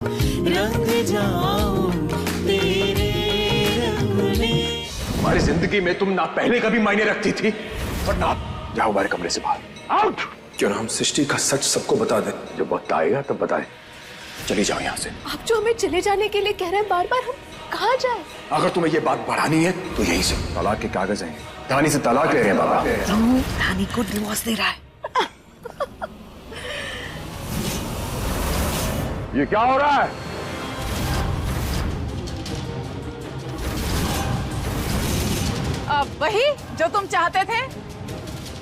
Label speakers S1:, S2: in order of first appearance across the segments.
S1: रंग जाऊं तेरे रंग में।
S2: हमारी जिंदगी में तुम ना पहले कभी मायने रखती थी और ना। जाओ हमारे कमरे से बाहर आउट।
S3: क्यों ना हम सृष्टि का सच सबको बता दें?
S2: जब वक्त आएगा तब बताएं। चली जाओ यहाँ से।
S4: आप जो हमें चले जाने के लिए कह रहे हैं बार बार, हम कहाँ जाएं?
S2: अगर तुम्हें ये बात बढ़ानी है तो यहीं से। तलाक के कागज हैं, रानी से तलाक ले रहे हैं बाबा।
S4: रानी को डिवोर्स दे रहा है।
S2: ये क्या हो रहा है?
S5: वही जो तुम चाहते थे,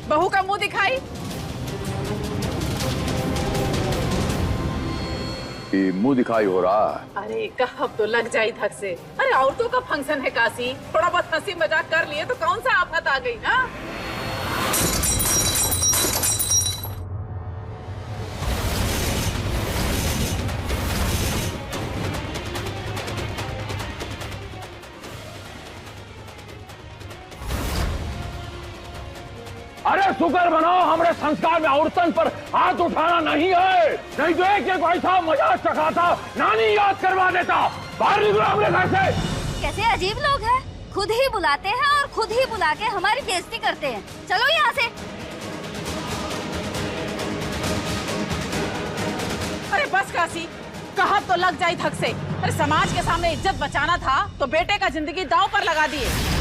S5: बहू का मुंह दिखाई।
S2: मुंह दिखाई हो रहा है।
S5: अरे कब तो लग जाई धक से। अरे औरतों का फंक्शन है काशी, थोड़ा बहुत हंसी मजाक कर लिए तो कौन सा आफत आ गई ना।
S2: अरे शुक्र बनाओ हमारे संस्कार में औरतन पर हाथ उठाना नहीं है, नहीं तो एक ऐसा मजाक चखाता, नानी याद करवा देता। बाहर निकलो अपने घर से।
S6: कैसे अजीब लोग हैं, खुद ही बुलाते हैं और खुद ही बुला के हमारी बेइज्जती करते हैं। चलो यहाँ से।
S5: अरे बस काशी, कहा तो लग जाई धक से। अरे समाज के सामने इज्जत बचाना था तो बेटे का जिंदगी दांव पर लगा दिए।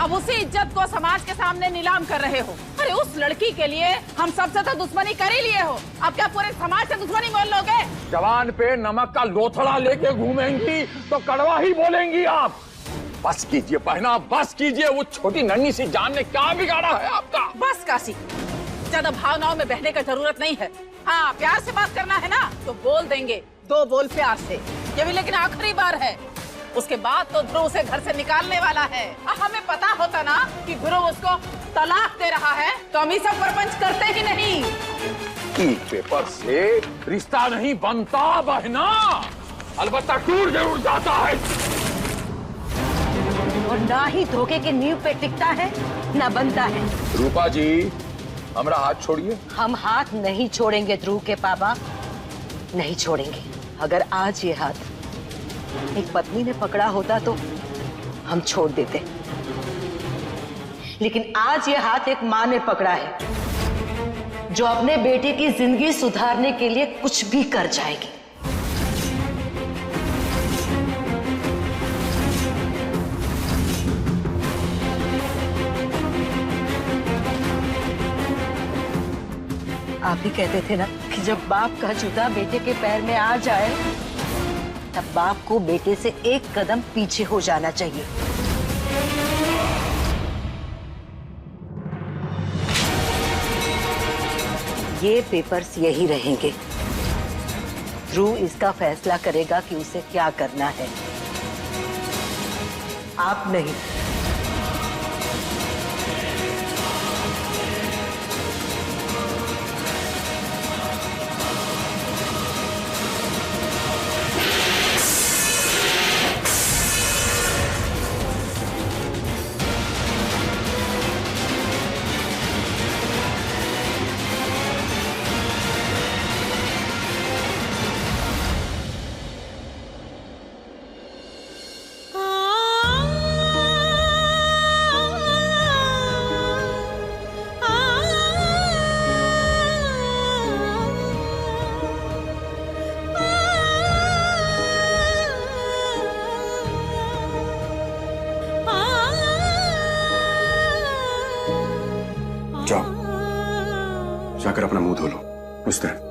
S5: अब उसी इज्जत को समाज के सामने नीलाम कर रहे हो। अरे उस लड़की के लिए हम सबसे तो दुश्मनी कर ही लिए हो, अब क्या पूरे समाज से दुश्मनी बोल लोगे?
S2: जवान पे नमक का लोथड़ा लेके घूमेंगी तो कड़वा ही बोलेंगी आप। बस कीजिए बहना, बस कीजिए। वो छोटी नन्ही सी जान ने क्या बिगाड़ा है आपका?
S5: बस काशी, ज्यादा भावनाओं में बहने का जरूरत नहीं है। हाँ, प्यार से बात करना है ना तो बोल देंगे, 2 बोल प्यार से। ये भी लेकिन आखिरी बार है, उसके बाद तो ध्रुव से घर से निकालने वाला है। हमें पता होता ना कि ध्रुव उसको तलाक दे रहा है तो हम ये सब प्रपंच करते ही नहीं।
S2: एक पेपर से रिश्ता नहीं बनता बहना, अलबत्ता टूट जरूर जाता है।
S7: और ना ही धोखे के नींव पे टिकता है ना बनता है।
S2: रूपा जी, हमारा हाथ छोड़िए।
S7: हम हाथ नहीं छोड़ेंगे ध्रुव के पापा, नहीं छोड़ेंगे। अगर आज ये हाथ एक पत्नी ने पकड़ा होता तो हम छोड़ देते, लेकिन आज ये हाथ एक माँ ने पकड़ा है जो अपने बेटे की जिंदगी सुधारने के लिए कुछ भी कर जाएगी। आप ही कहते थे ना कि जब बाप का जूता बेटे के पैर में आ जाए तब बाप को बेटे से एक कदम पीछे हो जाना चाहिए। ये पेपर्स यही रहेंगे। ध्रुव इसका फैसला करेगा कि उसे क्या करना है, आप नहीं।
S3: जाओ, जाकर अपना मुंह धो लो उस तरह।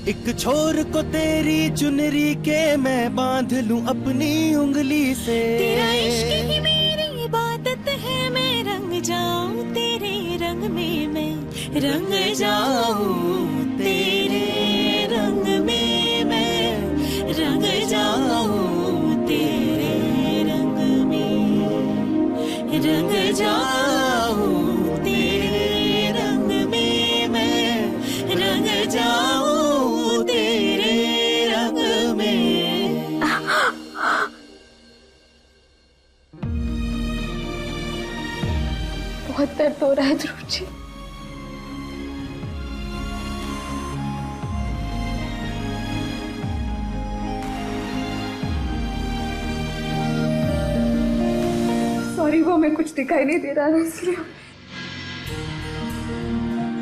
S1: एक छोर को तेरी चुनरी के मैं बांध लूं अपनी उंगली से।
S4: तेरा इश्क ही मेरी इबादत है, मैं रंग जाऊं तेरे रंग में, मैं रंग जाऊं तेरे रंग में, मैं
S8: बहुत दर्द हो रहा है ध्रुव जी। सॉरी, वो मैं कुछ दिखाई नहीं दे रहा है इसलिए।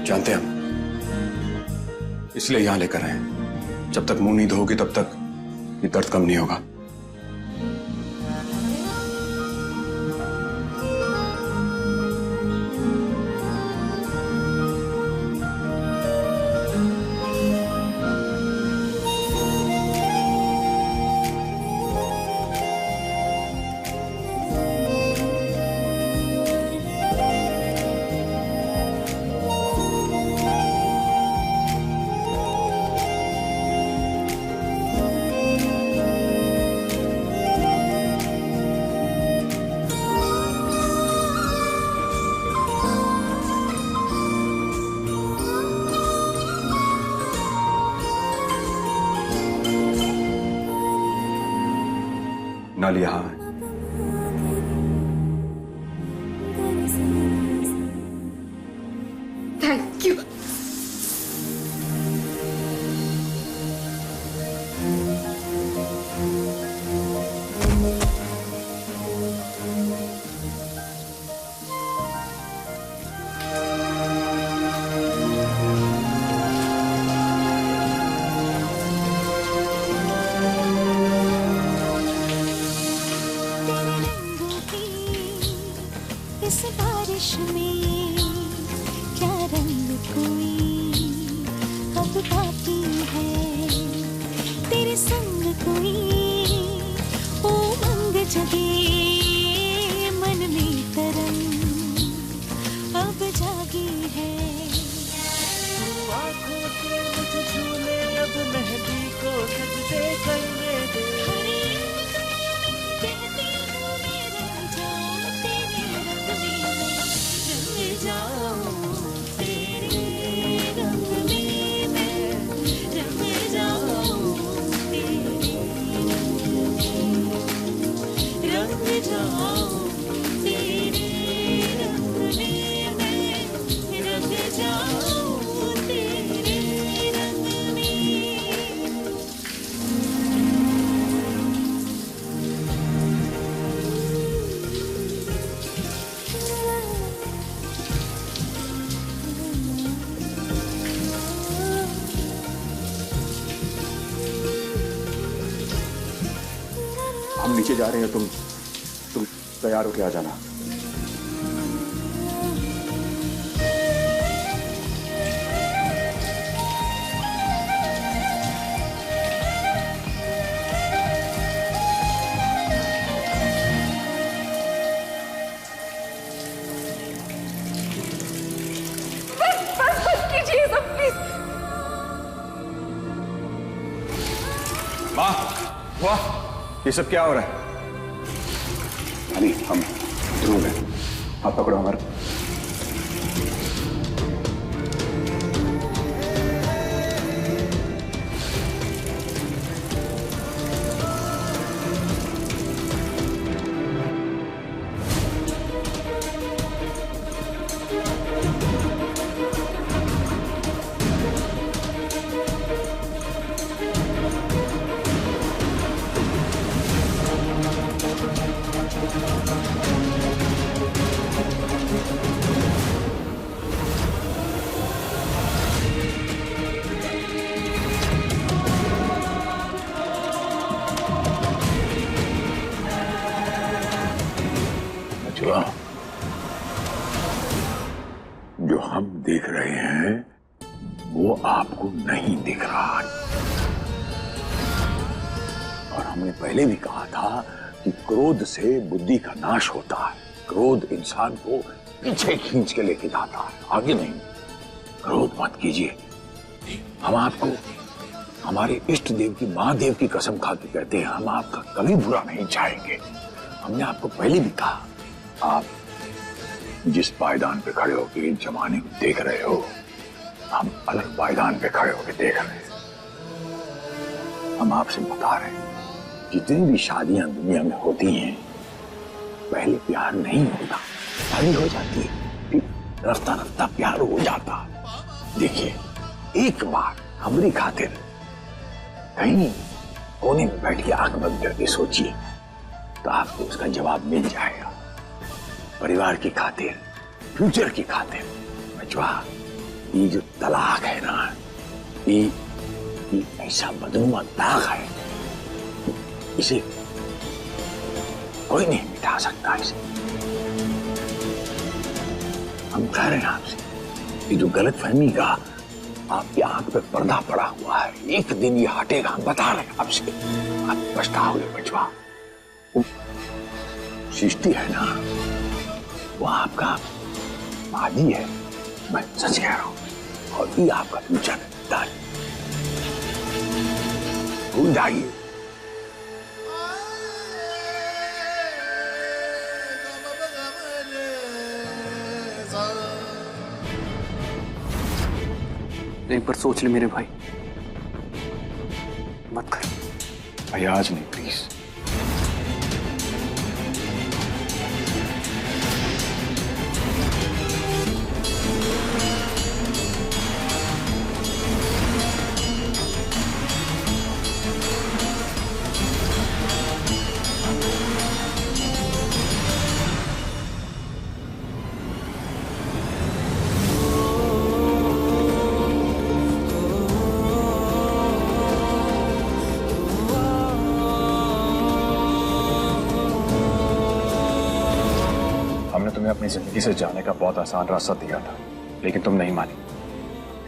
S3: जानते हैं हम, इसलिए यहां लेकर आए। जब तक मुंह नहीं धोगी तब तक ये दर्द कम नहीं होगा। नल यहां है।
S8: Thank you.
S4: इस बारिश में क्या रंग कोई अब बाकी है, तेरे संग कोई उमंग जगे मन में तरंग अब जागी है।
S1: आँखों से मुझे झूले अब मेहंदी को सजदे करने दे।
S3: हम नीचे जा रहे हैं, तुम तैयार होके आ जाना।
S8: कीजिए सब प्लीज।
S3: वाह वाह, ये सब क्या हो रहा है? हम ध्रुव हैं, हाथ पकड़ो हमारा।
S2: जो हम देख रहे हैं वो आपको नहीं दिख रहा है। और हमने पहले भी कहा था कि क्रोध से बुद्धि का नाश होता है। क्रोध इंसान को पीछे खींच के लेके जाता है, आगे नहीं। क्रोध मत कीजिए। हम आपको हमारे इष्ट देव की महादेव की कसम खा के कहते हैं, हम आपका कभी बुरा नहीं चाहेंगे। हमने आपको पहले भी कहा, आप जिस पायदान पे खड़े होकर इस जमाने को देख रहे हो, हम अलग पायदान पे खड़े होकर देख रहे हैं। हम आपसे बता रहे हैं, जितनी भी शादियां दुनिया में होती हैं, पहले प्यार नहीं होता, शादी हो जाती है, फिर रफ्ता रफ्ता प्यार हो जाता। देखिए, एक बार हमारी खातिर कहीं कोने में बैठ के आंख बंद करके सोचिए तो आपको उसका जवाब मिल जाएगा। परिवार की खातिर, फ्यूचर की खातिर बचवा, ये जो तलाक है ना, ये ऐसा बदनुमा दाग है, इसे कोई नहीं मिटा सकता। इसे हम कह रहे हैं आपसे, ये जो गलतफहमी का आपकी आंख पे पर्दा पड़ा हुआ है, एक दिन ये हटेगा। हम बता रहे हैं आपसे, आप पछताओगे बचवा। वो सृष्टि है ना, वो आपका माजी है, मैं सच कह रहा हूं, और ये आपका फ्यूचर है। भूल जाइए।
S3: एक बार सोच ले मेरे भाई, मत कर भाई, आज नहीं प्लीज। हमने तुम्हें अपनी जिंदगी से जाने का बहुत आसान रास्ता दिया था, लेकिन तुम नहीं मानी,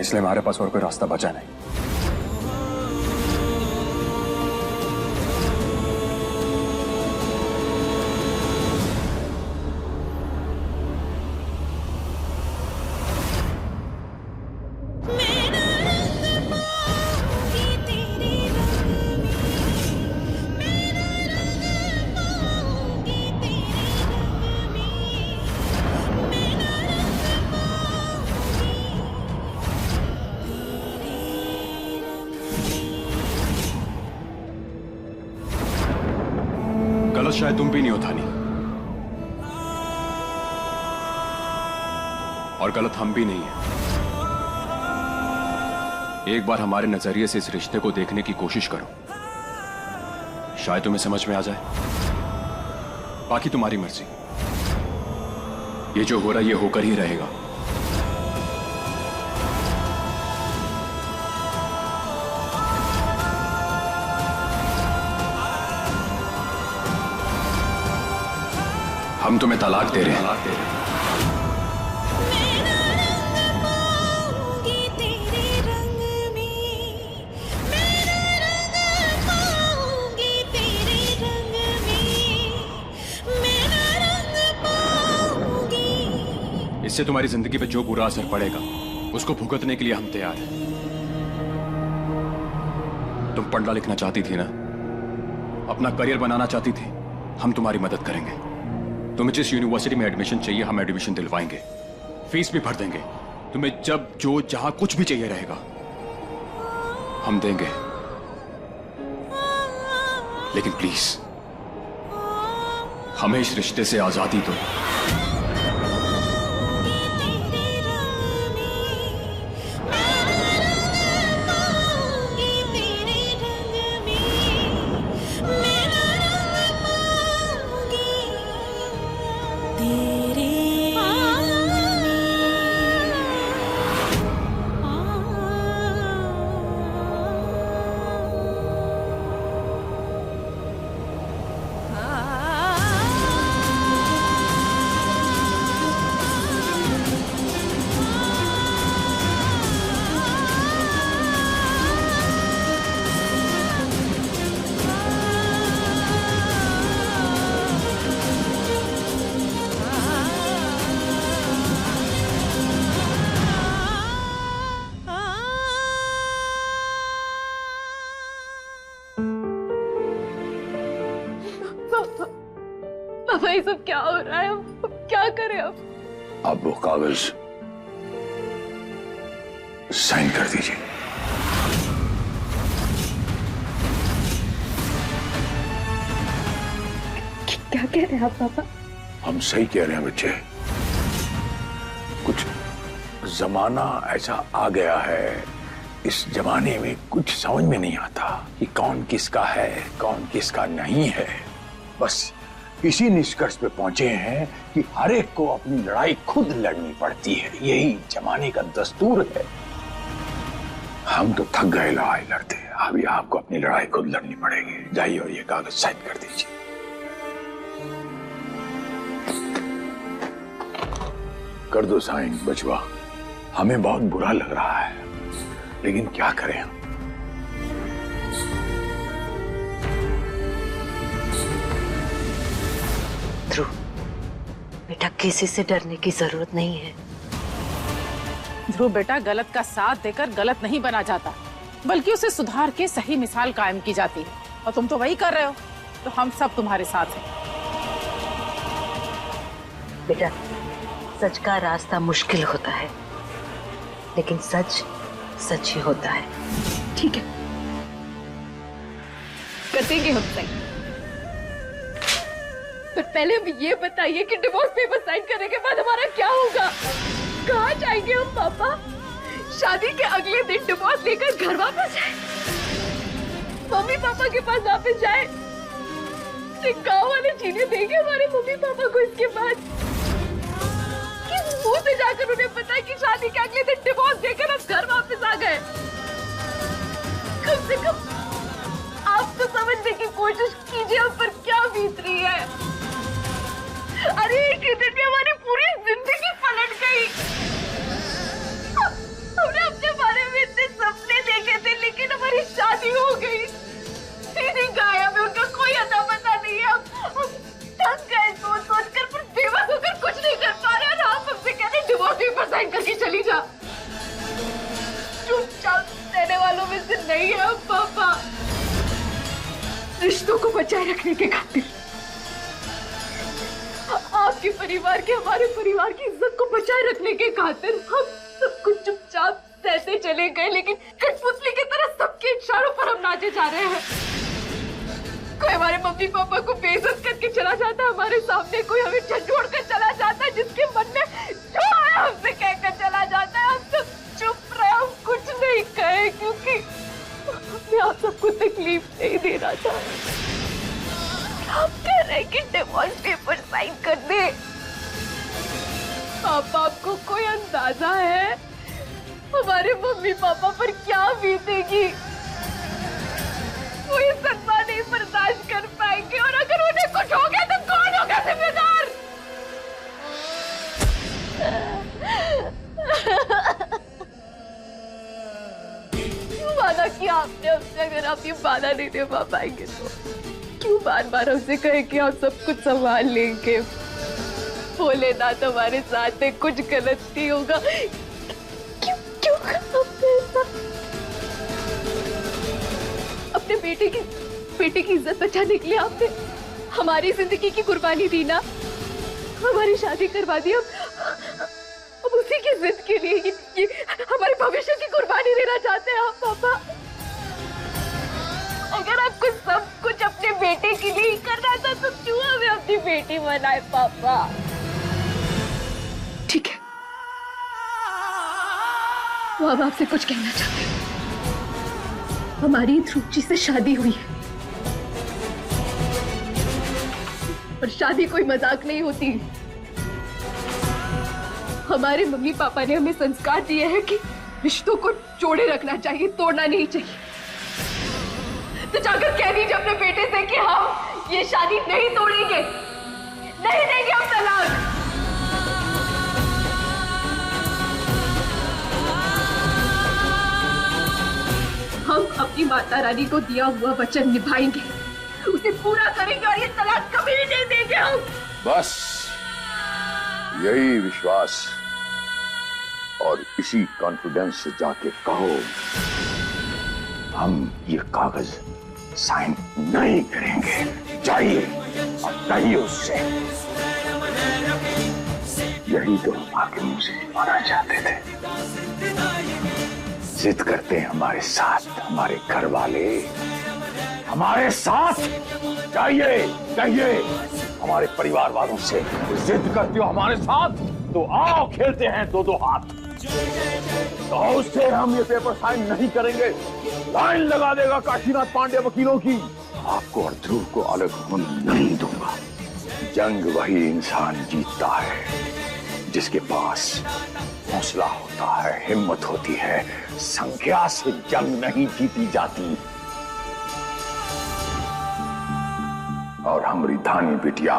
S3: इसलिए हमारे पास और कोई रास्ता बचा नहीं। गलत शायद तुम भी नहीं हो थानी, और गलत हम भी नहीं है। एक बार हमारे नजरिए से इस रिश्ते को देखने की कोशिश करो, शायद तुम्हें समझ में आ जाए। बाकी तुम्हारी मर्जी, ये जो हो रहा है ये होकर ही रहेगा। हम तुम्हें तलाक दे रहे हैं। इससे तुम्हारी जिंदगी पे जो बुरा असर पड़ेगा उसको भुगतने के लिए हम तैयार हैं। तुम पढ़ना लिखना चाहती थी ना, अपना करियर बनाना चाहती थी, हम तुम्हारी मदद करेंगे। तुम्हें जिस यूनिवर्सिटी में एडमिशन चाहिए हम एडमिशन दिलवाएंगे, फीस भी भर देंगे। तुम्हें जब जो जहां कुछ भी चाहिए रहेगा हम देंगे, लेकिन प्लीज हमें इस रिश्ते से आजादी दो।
S8: पापा ये सब क्या हो रहा है? हम क्या करें अब?
S2: आप वो कागज साइन कर दीजिए।
S8: क्या कह रहे हैं आप पापा?
S2: हम सही कह रहे हैं बच्चे, कुछ जमाना ऐसा आ गया है, इस जमाने में कुछ समझ में नहीं आता कि कौन किसका है, कौन किसका नहीं है। बस इसी निष्कर्ष पे पहुंचे हैं कि हर एक को अपनी लड़ाई खुद लड़नी पड़ती है। यही जमाने का दस्तूर है। हम तो थक गए लड़ाई लड़ते, अभी आपको अपनी लड़ाई खुद लड़नी पड़ेगी। जाइए और ये कागज साइन कर दीजिए। कर दो साइन बचवा। हमें बहुत बुरा लग रहा है, लेकिन क्या करें हम।
S7: ध्रुव बेटा, किसी से डरने की जरूरत नहीं है।
S5: ध्रुव बेटा, गलत का साथ देकर गलत नहीं बना जाता, बल्कि उसे सुधार के सही मिसाल कायम की जाती है। और तुम तो वही कर रहे हो, तो हम सब तुम्हारे साथ हैं।
S7: बेटा, सच का रास्ता मुश्किल होता है, लेकिन सच सच ही होता है।
S8: ठीक है, कर देंगे हम साइन। पर पहले अब ये बताइए कि डिवोर्स पेपर साइन करने के बाद हमारा क्या होगा? कहाँ जाएंगे हम पापा? शादी के अगले दिन डिवोर्स लेकर घर वापस जाए, मम्मी पापा के पास वापस जाए? गाँव वाले जीने देंगे हमारे मम्मी पापा को इसके बाद? किस मुंह से जाकर उन्हें पता है कि शादी के अगले दिन डिवोर्स देकर हम घर वापस आ गए? कम से कम आप तो समझने की कोशिश कीजिए हम पर क्या बीत रही है। अरे एक ही दिन में हमारी पूरी जिंदगी पलट गई। हमने अपने बारे में इतने सपने देखे थे, लेकिन हमारी शादी हो गई। दीदी गायब है, उनका कोई अता पता नहीं है। हम थक गए सोच सोच कर, पर बेवस होकर कुछ नहीं कर पा रहे। और आप हमसे कहते हैं डिवोर्स पेपर साइन करके चली जा। चुपचाप रहने वालों में से नहीं है हम पापा। रिश्तों को बचाए रखने के खातिर, आपके परिवार के, हमारे परिवार की इज्जत को बचाए रखने के खातिर हम सब कुछ चुपचाप सहते चले गए, लेकिन कठपुतली की तरह सबके इशारों पर हम नाचे जा रहे हैं। कोई हमारे मम्मी पापा को बेइज्जत करके चला जाता है हमारे सामने, कोई हमें झंझोड़ कर चला जाता है, जिसके मन में जो आया हमसे कहकर चला जाता है। हम सब चुप रहे, हम कुछ नहीं कहे, क्योंकि मैं आप सबको तकलीफ नहीं देना चाहती। आप कह रहे हैं कि डिवोर्स पेपर साइन कर दे। पापा, आपको कोई अंदाजा है हमारे मम्मी पापा पर क्या बीतेगी? वो ये सदमा नहीं बर्दाश्त कर पाएंगे, और अगर उन्हें कुछ हो गया तो कौन होगा जिम्मेदार? वादा किया आपने हमसे, अगर आप ये वादा नहीं निभा पाएंगे तो क्यों बार बार हमसे कहे कि हम सब कुछ संभाल लेंगे? भोलेनाथ हमारे साथ है, कुछ गलत नहीं होगा। क्यों अपने बेटे की इज्जत बचाने के लिए आपने हमारी जिंदगी की कुर्बानी दी ना, हमारी शादी करवा दी। अब उसी की जिद के लिए ये हमारे भविष्य की कुर्बानी देना चाहते हैं आप पापा? अगर आपको सब कुछ अपने बेटे के लिए ही करना था तो क्यों हमें अपनी बेटी बनाए पापा? ठीक है, वो अब आपसे कुछ कहना चाहते हैं। हमारी ध्रुव जी से शादी हुई है, और शादी कोई मजाक नहीं होती। हमारे मम्मी पापा ने हमें संस्कार दिए हैं कि रिश्तों को जोड़े रखना चाहिए, तोड़ना नहीं चाहिए। तो जाकर कह दीजिए अपने बेटे से कि हम ये शादी नहीं तोड़ेंगे, नहीं देंगे हम तलाक। हम अपनी माता रानी को दिया हुआ वचन निभाएंगे, उसे पूरा करेंगे, और ये तलाक कभी नहीं देंगे हम।
S2: बस यही विश्वास और इसी कॉन्फिडेंस से जाके कहो, हम ये कागज साइन नहीं करेंगे। जाइए और कहिए उससे। यही तो हम आपके मुंह से माना चाहते थे। जिद करते हैं हमारे साथ हमारे घर वाले, हमारे साथ। जाइए कहिए हमारे परिवार वालों से, जिद करते हो हमारे साथ, तो आओ खेलते हैं दो दो हाथ। तो उससे हम ये पेपर साइन नहीं करेंगे। लाइन लगा देगा काशीनाथ पांडे वकीलों की। आपको और ध्रुव को अलग होने नहीं दूंगा। जंग वही इंसान जीतता है जिसके पास हौसला होता है, हिम्मत होती है। संख्या से जंग नहीं जीती जाती। और हमारी धानी बिटिया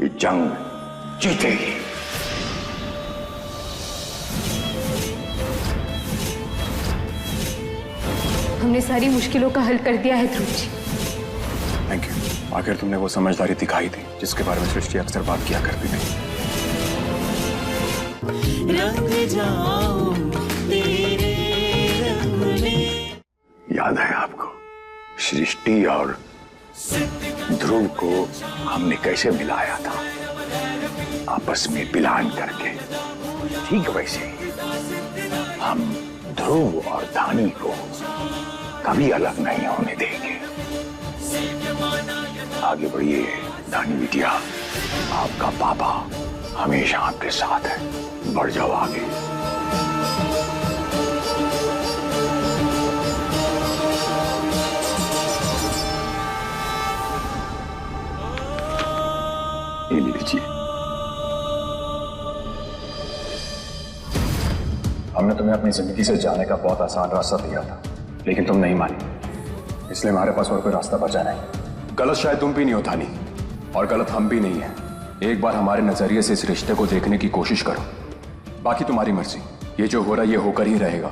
S2: ये जंग जीतेगी।
S8: हमने सारी मुश्किलों का हल कर दिया है ध्रुव जी।
S3: Thank you. आखिर तुमने वो समझदारी दिखाई थी जिसके बारे में सृष्टि अक्सर बात किया करती थी।
S1: रंग जाऊं तेरे रंग में।
S2: याद है आपको सृष्टि और ध्रुव को हमने कैसे मिलाया था, आपस में पिलान करके। ठीक वैसे ही हम ध्रुव और धानी को कभी अलग नहीं होने देंगे। आगे बढ़िए धानी बिटिया, आपका पापा हमेशा आपके साथ है। बढ़ जाओ आगे। ये लीजिए।
S3: हमने तुम्हें अपनी जिंदगी से जाने का बहुत आसान रास्ता दिया था, लेकिन तुम नहीं मानी, इसलिए हमारे पास और कोई रास्ता बचा नहीं। गलत शायद तुम भी नहीं हो धानी, और गलत हम भी नहीं है। एक बार हमारे नजरिए से इस रिश्ते को देखने की कोशिश करो, बाकी तुम्हारी मर्जी। ये जो हो रहा है ये होकर ही रहेगा।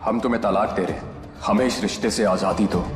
S3: हम तुम्हें तलाक दे रहे हैं, हमें इस रिश्ते से आजादी दो।